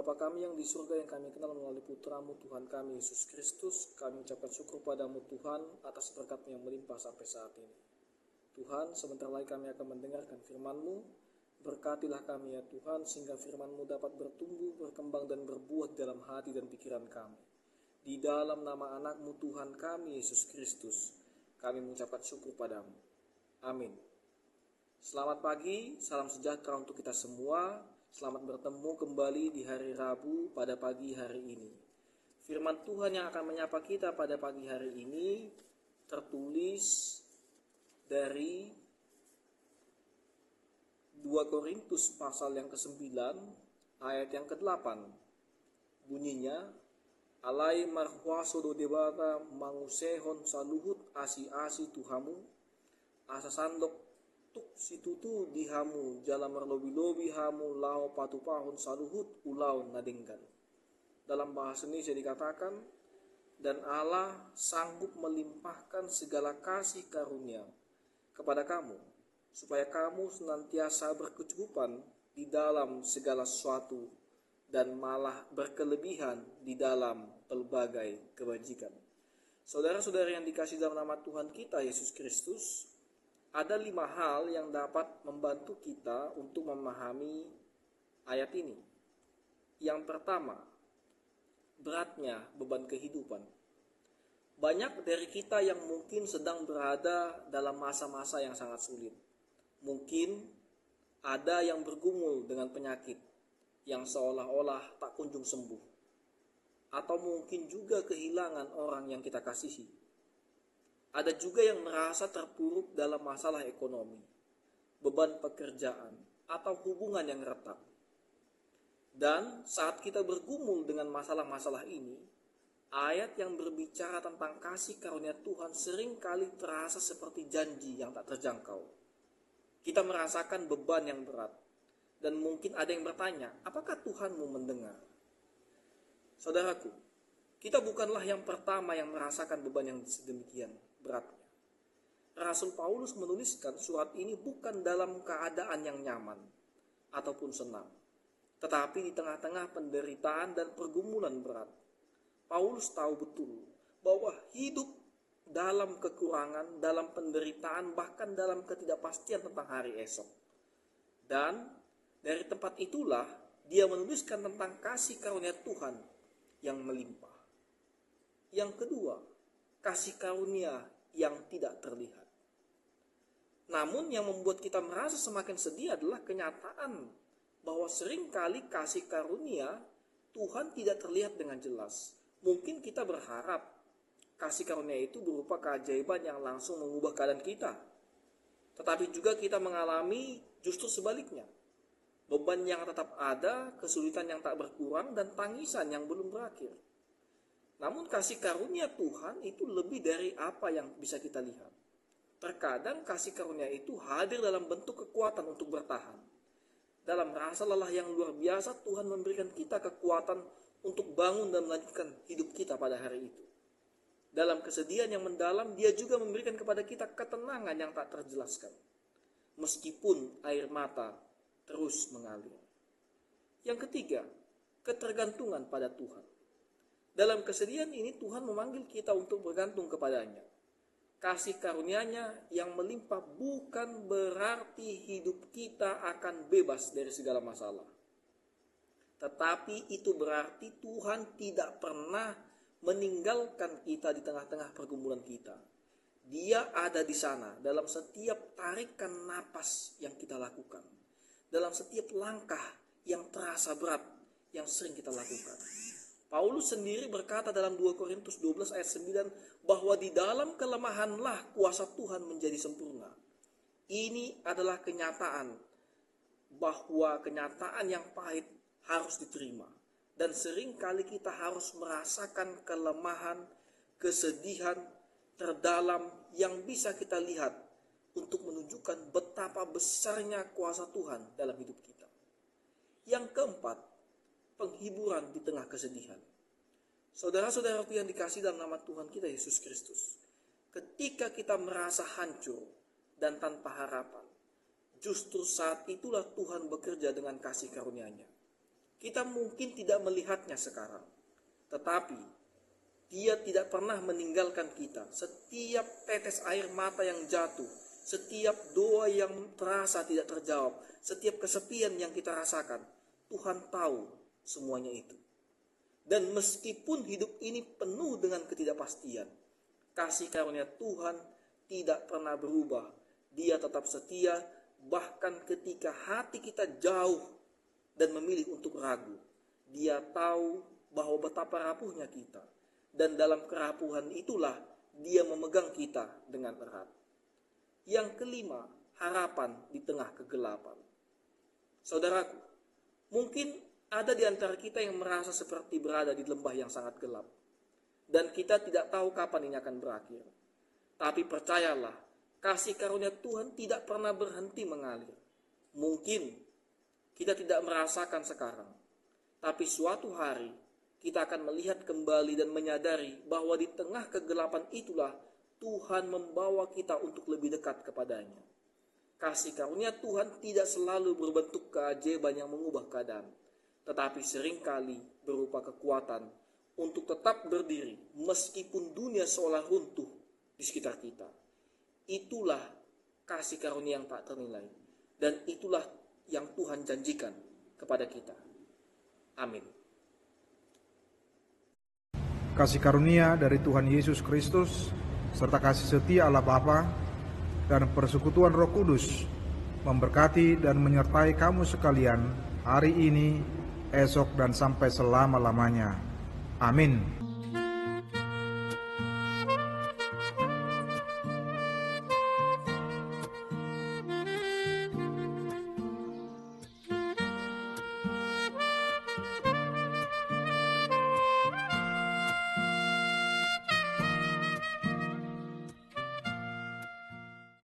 Bapa kami yang di surga, yang kami kenal melalui Putramu Tuhan kami Yesus Kristus, kami ucapkan syukur padamu Tuhan atas berkat-Mu yang melimpah sampai saat ini. Tuhan, sebentar lagi kami akan mendengarkan firman-Mu. Berkatilah kami ya Tuhan, sehingga firman-Mu dapat bertumbuh, berkembang dan berbuah dalam hati dan pikiran kami. Di dalam nama anak-Mu Tuhan kami Yesus Kristus, kami mengucapkan syukur padamu. Amin. Selamat pagi, salam sejahtera untuk kita semua. Selamat bertemu kembali di hari Rabu pada pagi hari ini. Firman Tuhan yang akan menyapa kita pada pagi hari ini tertulis dari 2 Korintus pasal yang ke-9 ayat yang ke-8. Bunyinya, alai marhuasodo debata mangusehon saluhut asi-asi tuhamu, asa sandok tuk situtu dihamu jala merlobi-lobi hamu lao patupahun saluhut ulau nadenggan. Dalam bahasa Indonesia dikatakan, dan Allah sanggup melimpahkan segala kasih karunia kepada kamu, supaya kamu senantiasa berkecukupan di dalam segala sesuatu dan malah berkelebihan di dalam pelbagai kebajikan. Saudara-saudara yang dikasihi dalam nama Tuhan kita Yesus Kristus, ada 5 hal yang dapat membantu kita untuk memahami ayat ini. Yang pertama, beratnya beban kehidupan. Banyak dari kita yang mungkin sedang berada dalam masa-masa yang sangat sulit. Mungkin ada yang bergumul dengan penyakit yang seolah-olah tak kunjung sembuh. Atau mungkin juga kehilangan orang yang kita kasihi. Ada juga yang merasa terpuruk dalam masalah ekonomi, beban pekerjaan, atau hubungan yang retak. Dan saat kita bergumul dengan masalah-masalah ini, ayat yang berbicara tentang kasih karunia Tuhan seringkali terasa seperti janji yang tak terjangkau. Kita merasakan beban yang berat, dan mungkin ada yang bertanya, apakah Tuhanmu mendengar? Saudaraku, kita bukanlah yang pertama yang merasakan beban yang sedemikian beratnya. Rasul Paulus menuliskan surat ini bukan dalam keadaan yang nyaman ataupun senang, tetapi di tengah-tengah penderitaan dan pergumulan berat. Paulus tahu betul bahwa hidup dalam kekurangan, dalam penderitaan, bahkan dalam ketidakpastian tentang hari esok. Dan dari tempat itulah dia menuliskan tentang kasih karunia Tuhan yang melimpah. Yang kedua, kasih karunia yang tidak terlihat. Namun yang membuat kita merasa semakin sedih adalah kenyataan bahwa seringkali kasih karunia Tuhan tidak terlihat dengan jelas. Mungkin kita berharap kasih karunia itu berupa keajaiban yang langsung mengubah keadaan kita. Tetapi juga kita mengalami justru sebaliknya. Beban yang tetap ada, kesulitan yang tak berkurang, dan tangisan yang belum berakhir. Namun kasih karunia Tuhan itu lebih dari apa yang bisa kita lihat. Terkadang kasih karunia itu hadir dalam bentuk kekuatan untuk bertahan. Dalam rasa lelah yang luar biasa, Tuhan memberikan kita kekuatan untuk bangun dan melanjutkan hidup kita pada hari itu. Dalam kesedihan yang mendalam, Dia juga memberikan kepada kita ketenangan yang tak terjelaskan, meskipun air mata terus mengalir. Yang ketiga, ketergantungan pada Tuhan. Dalam kesedihan ini Tuhan memanggil kita untuk bergantung kepadanya. Kasih karunia-Nya yang melimpah bukan berarti hidup kita akan bebas dari segala masalah. Tetapi itu berarti Tuhan tidak pernah meninggalkan kita di tengah-tengah pergumulan kita. Dia ada di sana dalam setiap tarikan napas yang kita lakukan. Dalam setiap langkah yang terasa berat yang sering kita lakukan. Paulus sendiri berkata dalam 2 Korintus 12 ayat 9 bahwa di dalam kelemahanlah kuasa Tuhan menjadi sempurna. Ini adalah kenyataan bahwa kenyataan yang pahit harus diterima. Dan seringkali kita harus merasakan kelemahan, kesedihan terdalam yang bisa kita lihat untuk menunjukkan betapa besarnya kuasa Tuhan dalam hidup kita. Yang keempat, penghiburan di tengah kesedihan. Saudara-saudara yang dikasihi dalam nama Tuhan kita Yesus Kristus, ketika kita merasa hancur dan tanpa harapan, justru saat itulah Tuhan bekerja dengan kasih karunia-Nya. Kita mungkin tidak melihatnya sekarang, tetapi Dia tidak pernah meninggalkan kita. Setiap tetes air mata yang jatuh, setiap doa yang terasa tidak terjawab, setiap kesepian yang kita rasakan, Tuhan tahu semuanya itu. Dan meskipun hidup ini penuh dengan ketidakpastian, kasih karunia Tuhan tidak pernah berubah. Dia tetap setia, bahkan ketika hati kita jauh dan memilih untuk ragu. Dia tahu bahwa betapa rapuhnya kita. Dan dalam kerapuhan itulah Dia memegang kita dengan erat. Yang kelima, harapan di tengah kegelapan. Saudaraku, mungkin ada di antara kita yang merasa seperti berada di lembah yang sangat gelap. Dan kita tidak tahu kapan ini akan berakhir. Tapi percayalah, kasih karunia Tuhan tidak pernah berhenti mengalir. Mungkin kita tidak merasakan sekarang, tapi suatu hari kita akan melihat kembali dan menyadari bahwa di tengah kegelapan itulah Tuhan membawa kita untuk lebih dekat kepadanya. Kasih karunia Tuhan tidak selalu berbentuk keajaiban yang mengubah keadaan, tetapi seringkali berupa kekuatan untuk tetap berdiri meskipun dunia seolah runtuh di sekitar kita. Itulah kasih karunia yang tak ternilai, dan itulah yang Tuhan janjikan kepada kita. Amin. Kasih karunia dari Tuhan Yesus Kristus, serta kasih setia Allah Bapa, dan persekutuan Roh Kudus, memberkati dan menyertai kamu sekalian hari ini, esok, dan sampai selama-lamanya. Amin.